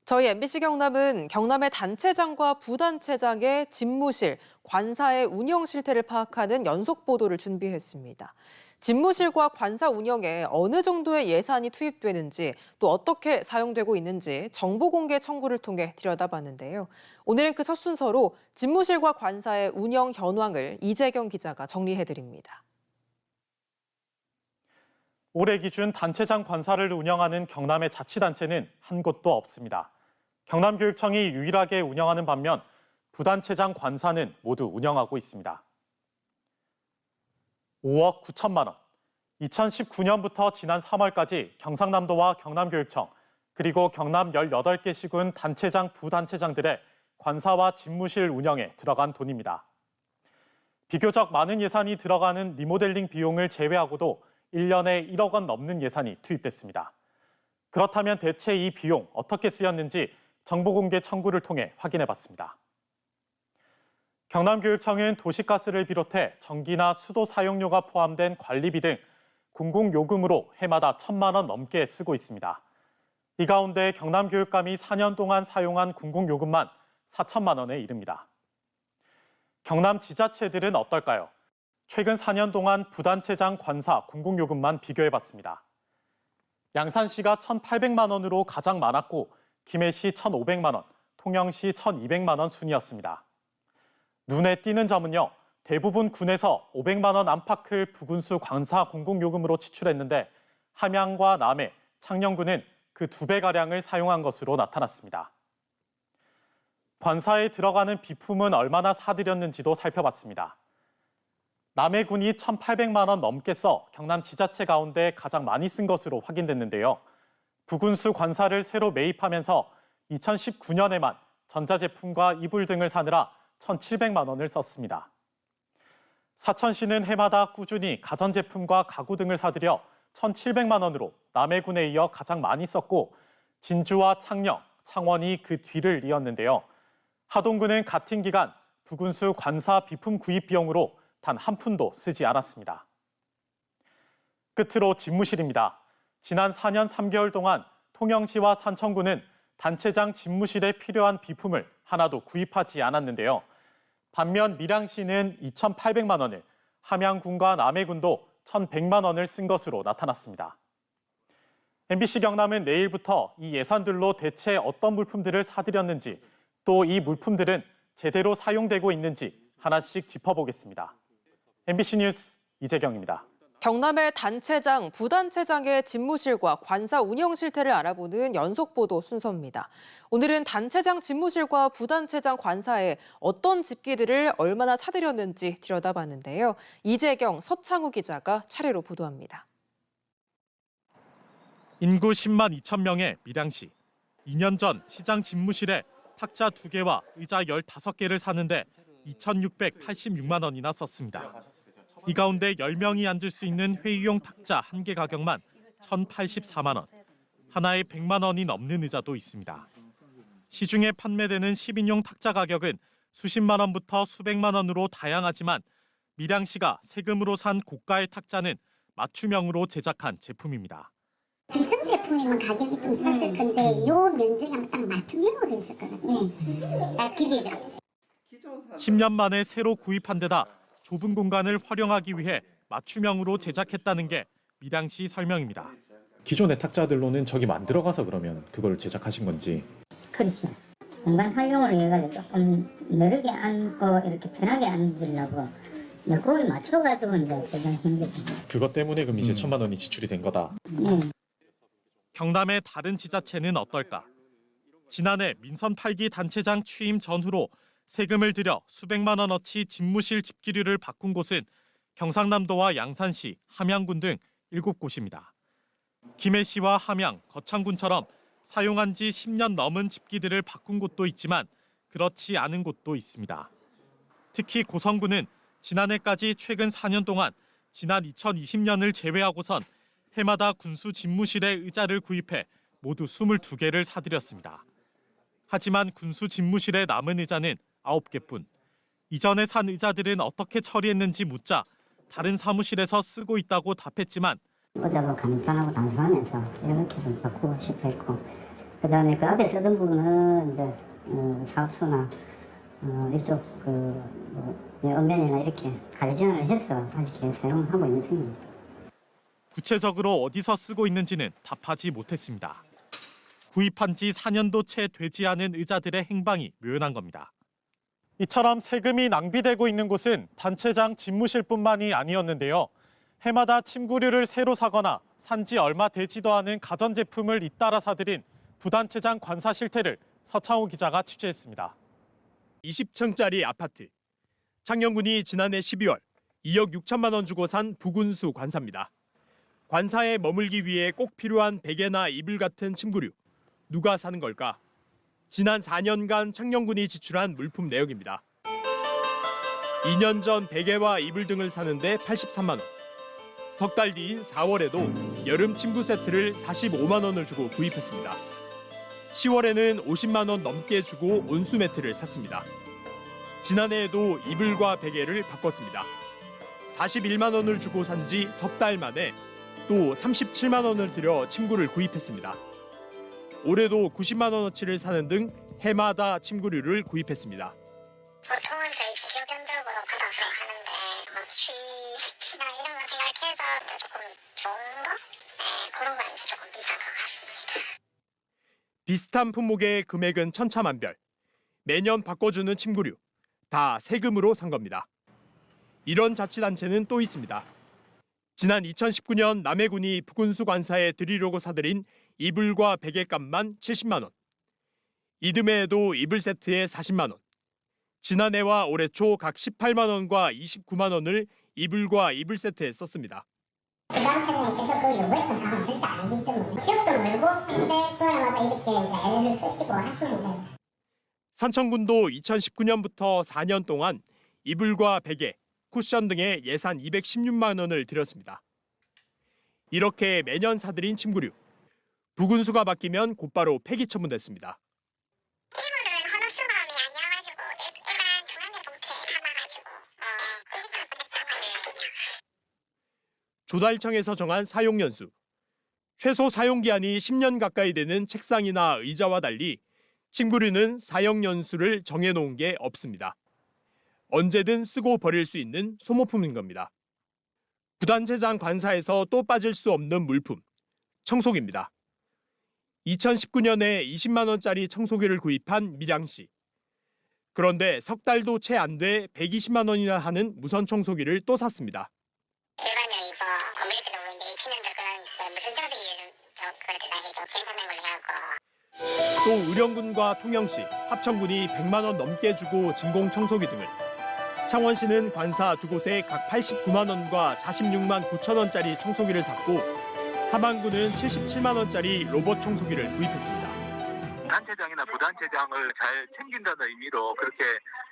저희 MBC 경남은 경남의 단체장과 부단체장의 집무실, 관사의 운영 실태를 파악하는 연속 보도를 준비했습니다. 집무실과 관사 운영에 어느 정도의 예산이 투입되는지, 또 어떻게 사용되고 있는지 정보 공개 청구를 통해 들여다봤는데요. 오늘은 그 첫 순서로 집무실과 관사의 운영 현황을 이재경 기자가 정리해드립니다. 올해 기준 단체장 관사를 운영하는 경남의 자치단체는 한 곳도 없습니다. 경남교육청이 유일하게 운영하는 반면 부단체장 관사는 모두 운영하고 있습니다. 5억 9천만 원. 2019년부터 지난 3월까지 경상남도와 경남교육청, 그리고 경남 18개 시군 단체장, 부단체장들의 관사와 집무실 운영에 들어간 돈입니다. 비교적 많은 예산이 들어가는 리모델링 비용을 제외하고도 1년에 1억 원 넘는 예산이 투입됐습니다. 그렇다면 대체 이 비용 어떻게 쓰였는지 정보 공개 청구를 통해 확인해봤습니다. 경남교육청은 도시가스를 비롯해 전기나 수도 사용료가 포함된 관리비 등 공공요금으로 해마다 1,000만 원 넘게 쓰고 있습니다. 이 가운데 경남교육감이 4년 동안 사용한 공공요금만 4천만 원에 이릅니다. 경남 지자체들은 어떨까요? 최근 4년 동안 부단체장 관사 공공요금만 비교해봤습니다. 양산시가 1,800만 원으로 가장 많았고 김해시 1,500만 원, 통영시 1,200만 원 순이었습니다. 눈에 띄는 점은요, 대부분 군에서 500만 원 안팎을 부군수 관사 공공요금으로 지출했는데 함양과 남해, 창녕군은 그 2배가량을 사용한 것으로 나타났습니다. 관사에 들어가는 비품은 얼마나 사들였는지도 살펴봤습니다. 남해군이 1,800만 원 넘게 써 경남 지자체 가운데 가장 많이 쓴 것으로 확인됐는데요. 부군수 관사를 새로 매입하면서 2019년에만 전자제품과 이불 등을 사느라 1,700만 원을 썼습니다. 사천시는 해마다 꾸준히 가전제품과 가구 등을 사들여 1,700만 원으로 남해군에 이어 가장 많이 썼고 진주와 창녕, 창원이 그 뒤를 이었는데요. 하동군은 같은 기간 부군수 관사 비품 구입 비용으로 단 한 푼도 쓰지 않았습니다. 끝으로 집무실입니다. 지난 4년 3개월 동안 통영시와 산청군은 단체장 집무실에 필요한 비품을 하나도 구입하지 않았는데요. 반면 밀양시는 2,800만 원을, 함양군과 남해군도 1,100만 원을 쓴 것으로 나타났습니다. MBC 경남은 내일부터 이 예산들로 대체 어떤 물품들을 사들였는지, 또 이 물품들은 제대로 사용되고 있는지 하나씩 짚어보겠습니다. MBC 뉴스 이재경입니다. 경남의 단체장, 부단체장의 집무실과 관사 운영 실태를 알아보는 연속 보도 순서입니다. 오늘은 단체장 집무실과 부단체장 관사에 어떤 집기들을 얼마나 사들였는지 들여다봤는데요. 이재경, 서창우 기자가 차례로 보도합니다. 인구 10만 2천 명의 밀양시. 2년 전 시장 집무실에 탁자 2개와 의자 15개를 사는데 2,686만 원이나 썼습니다. 이 가운데 10명이 앉을 수 있는 회의용 탁자 1개 가격만 1,084만 원, 하나에 100만 원이 넘는 의자도 있습니다. 시중에 판매되는 10인용 탁자 가격은 수십만 원부터 수백만 원으로 다양하지만 밀양시가 세금으로 산 고가의 탁자는 맞춤형으로 제작한 제품입니다. 기성 제품이면 가격이 좀 쌌을 건데 요 면적이 딱 맞춤형으로 했었거든요. 딱 기대가. 10년 만에 새로 구입한 데다 좁은 공간을 활용하기 위해 맞춤형으로 제작했다는 게 밀양시 설명입니다. 기존의 탁자들로는 저기 만들어가서 그러면 그걸 제작하신 건지. 그렇죠. 공간 활용을 위해 조금 느리게 앉고 이렇게 편하게 앉으려고 그걸 맞춰가지고 이제 제작한 거죠. 그것 때문에 그럼 이제 1,000만 원이 지출이 된 거다. 네. 경남의 다른 지자체는 어떨까? 지난해 민선 8기 단체장 취임 전후로 세금을 들여 수백만 원어치 집무실 집기류를 바꾼 곳은 경상남도와 양산시, 함양군 등 7곳입니다. 김해시와 함양, 거창군처럼 사용한 지 10년 넘은 집기들을 바꾼 곳도 있지만 그렇지 않은 곳도 있습니다. 특히 고성군은 지난해까지 최근 4년 동안 지난 2020년을 제외하고선 해마다 군수 집무실에 의자를 구입해 모두 22개를 사들였습니다. 하지만 군수 집무실에 남은 의자는 9개뿐. 이전에 산 의자들은 어떻게 처리했는지 묻자 다른 사무실에서 쓰고 있다고 답했지만 의자도 간편하고 단순하면서 이렇게 좀 바꾸고 싶어 했고 그다음에 그 앞에 쓰던 부분은 이제 사업소나 이쪽 읍면이나 이렇게 가리전을 해서 아직 사용하고 있는 중입니다. 구체적으로 어디서 쓰고 있는지는 답하지 못했습니다. 구입한 지 4년도 채 되지 않은 의자들의 행방이 묘연한 겁니다. 이처럼 세금이 낭비되고 있는 곳은 단체장 집무실뿐만이 아니었는데요. 해마다 침구류를 새로 사거나 산지 얼마 되지도 않은 가전제품을 잇따라 사들인 부단체장 관사 실태를 서창호 기자가 취재했습니다. 20층짜리 아파트. 창녕군이 지난해 12월 2억 6천만 원 주고 산 부군수 관사입니다. 관사에 머물기 위해 꼭 필요한 베개나 이불 같은 침구류. 누가 사는 걸까? 지난 4년간 창녕군이 지출한 물품 내역입니다. 2년 전 베개와 이불 등을 사는데 83만 원. 석 달 뒤인 4월에도 여름 침구 세트를 45만 원을 주고 구입했습니다. 10월에는 50만 원 넘게 주고 온수 매트를 샀습니다. 지난해에도 이불과 베개를 바꿨습니다. 41만 원을 주고 산 지 석 달 만에 또 37만 원을 들여 침구를 구입했습니다. 올해도 90만 원어치를 사는 등 해마다 침구류를 구입했습니다. 보통은 저희 비료 견적으로 받아서 하는데 추위나 이런 거 생각해서 조금 좋은 거? 네, 그런 거는 조금 비싼 것 같습니다. 비슷한 품목의 금액은 천차만별. 매년 바꿔주는 침구류. 다 세금으로 산 겁니다. 이런 자치단체는 또 있습니다. 지난 2019년 남해군이 부군수 관사에 드리려고 사들인 이불과 베개값만 70만 원. 이듬해에도 이불 세트에 40만 원. 지난해와 올해 초 각 18만 원과 29만 원을 이불과 이불 세트에 썼습니다. 부단체장님께서 그걸 요구했던 사항은 절대 아니기 때문에 지역도 멀고 근데 그날마다 이렇게 이제 애를 쓰시고 하시는데 산청군도 2019년부터 4년 동안 이불과 베개, 쿠션 등에 예산 216만 원을 들였습니다. 이렇게 매년 사들인 침구류. 부군수가 바뀌면 곧바로 폐기 처분됐습니다. 이분은 헌옷수감이 아니어가지고 일반 중앙대 봉투에 담아가지고 폐기처분했다고 해요. 조달청에서 정한 사용연수. 최소 사용기한이 10년 가까이 되는 책상이나 의자와 달리 침구류는 사용연수를 정해놓은 게 없습니다. 언제든 쓰고 버릴 수 있는 소모품인 겁니다. 부단체장 관사에서 또 빠질 수 없는 물품, 청소기입니다. 2019년에 20만 원짜리 청소기를 구입한 미량 씨. 그런데 석 달도 채 안 돼 120만 원이나 하는 무선 청소기를 또 샀습니다. 일반적이고 건물주도 모르는데 20년도 그런 무슨 정책이 그것도 다시 좀 괜찮은 걸로 해갖고 또 의령군과 통영시, 합천군이 100만 원 넘게 주고 진공 청소기 등을, 창원시는 관사 두 곳에 각 89만 원과 46만 9천 원짜리 청소기를 샀고 함안군은 77만 원짜리 로봇 청소기를 구입했습니다. 단체장이나 부단체장을 잘 챙긴다는 의미로 그렇게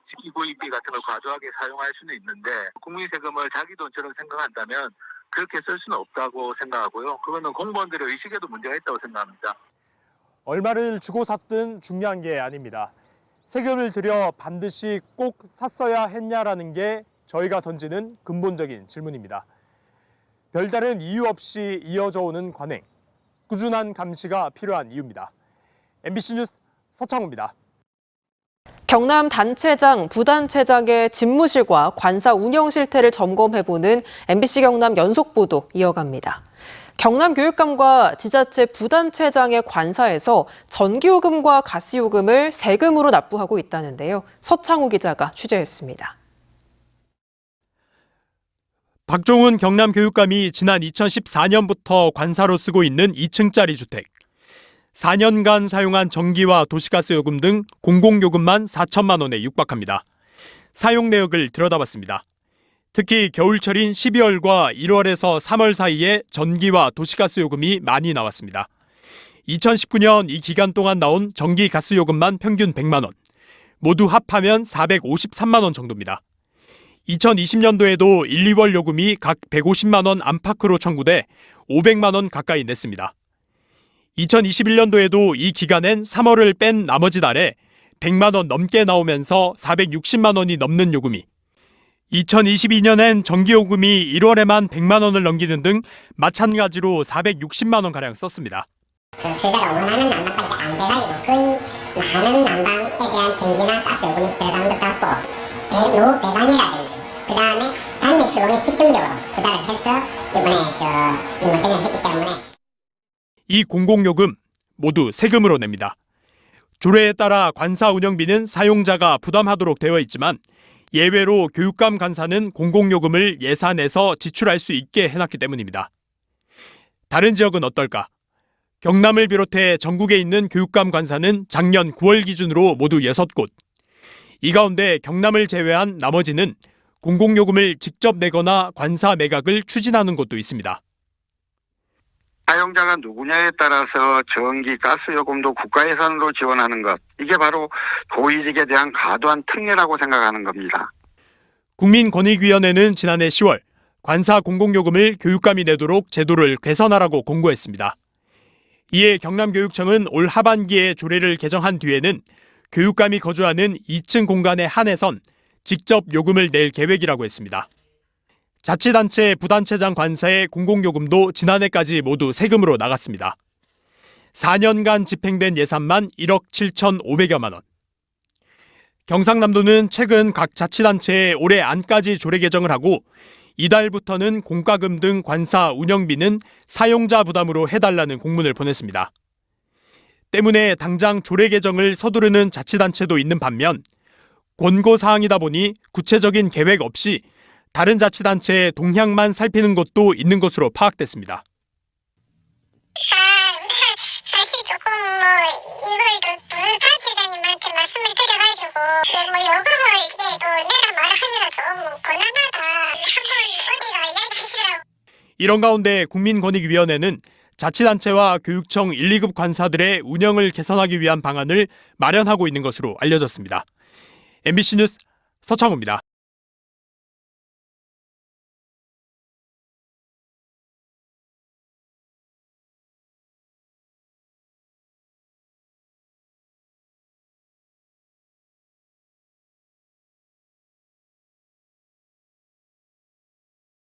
직기 구입비 같은 걸 과도하게 사용할 수는 있는데 국민 세금을 자기 돈처럼 생각한다면 그렇게 쓸 수는 없다고 생각하고요. 그거는 공무원들의 의식에도 문제가 있다고 생각합니다. 얼마를 주고 샀든 중요한 게 아닙니다. 세금을 들여 반드시 꼭 샀어야 했냐라는 게 저희가 던지는 근본적인 질문입니다. 별다른 이유 없이 이어져 오는 관행, 꾸준한 감시가 필요한 이유입니다. MBC 뉴스 서창호입니다. 경남 단체장, 부단체장의 집무실과 관사 운영 실태를 점검해보는 MBC 경남 연속 보도 이어갑니다. 경남교육감과 지자체 부단체장의 관사에서 전기요금과 가스요금을 세금으로 납부하고 있다는데요. 서창우 기자가 취재했습니다. 박종훈 경남교육감이 지난 2014년부터 관사로 쓰고 있는 2층짜리 주택. 4년간 사용한 전기와 도시가스 요금 등 공공요금만 4천만 원에 육박합니다. 사용 내역을 들여다봤습니다. 특히 겨울철인 12월과 1월에서 3월 사이에 전기와 도시가스 요금이 많이 나왔습니다. 2019년 이 기간 동안 나온 전기 가스 요금만 평균 100만 원, 모두 합하면 453만 원 정도입니다. 2020년도에도 1, 2월 요금이 각 150만 원 안팎으로 청구돼 500만 원 가까이 냈습니다. 2021년도에도 이 기간엔 3월을 뺀 나머지 달에 100만 원 넘게 나오면서 460만 원이 넘는 요금이, 2022년엔 전기요금이 1월에만 100만 원을 넘기는 등 마찬가지로 460만 원가량 썼습니다. 세자가 원하는 안락까지 안 다른 난방에 대한 전기나 가스 요금이 들어간 것 같고, 노후 배관이라든지 그 다음에 단내 시공에 집중적으로 투자를 해서 이번에 리모델링을 했기 때문에 이 공공요금 모두 세금으로 냅니다. 조례에 따라 관사 운영비는 사용자가 부담하도록 되어 있지만 예외로 교육감 관사는 공공요금을 예산에서 지출할 수 있게 해놨기 때문입니다. 다른 지역은 어떨까? 경남을 비롯해 전국에 있는 교육감 관사는 작년 9월 기준으로 모두 6곳. 이 가운데 경남을 제외한 나머지는 공공요금을 직접 내거나 관사 매각을 추진하는 곳도 있습니다. 사용자가 누구냐에 따라서 전기, 가스 요금도 국가 예산으로 지원하는 것, 이게 바로 고위직에 대한 과도한 특례라고 생각하는 겁니다. 국민권익위원회는 지난해 10월 관사 공공요금을 교육감이 내도록 제도를 개선하라고 공고했습니다. 이에 경남교육청은 올 하반기에 조례를 개정한 뒤에는 교육감이 거주하는 2층 공간에 한해선 직접 요금을 낼 계획이라고 했습니다. 자치단체 부단체장 관사의 공공요금도 지난해까지 모두 세금으로 나갔습니다. 4년간 집행된 예산만 1억 7,500여만 원. 경상남도는 최근 각 자치단체에 올해 안까지 조례 개정을 하고 이달부터는 공과금 등 관사 운영비는 사용자 부담으로 해달라는 공문을 보냈습니다. 때문에 당장 조례 개정을 서두르는 자치단체도 있는 반면 권고사항이다 보니 구체적인 계획 없이 다른 자치단체의 동향만 살피는 곳도 있는 것으로 파악됐습니다. 사실 조금 이걸 부단체장님한테 말씀을 드려가지고 요금을 이게 내가 말하기가 좀 곤란하다. 한번 어디가 이야기하시라고. 이런 가운데 국민권익위원회는 자치단체와 교육청 1, 2급 관사들의 운영을 개선하기 위한 방안을 마련하고 있는 것으로 알려졌습니다. MBC 뉴스 서창호입니다.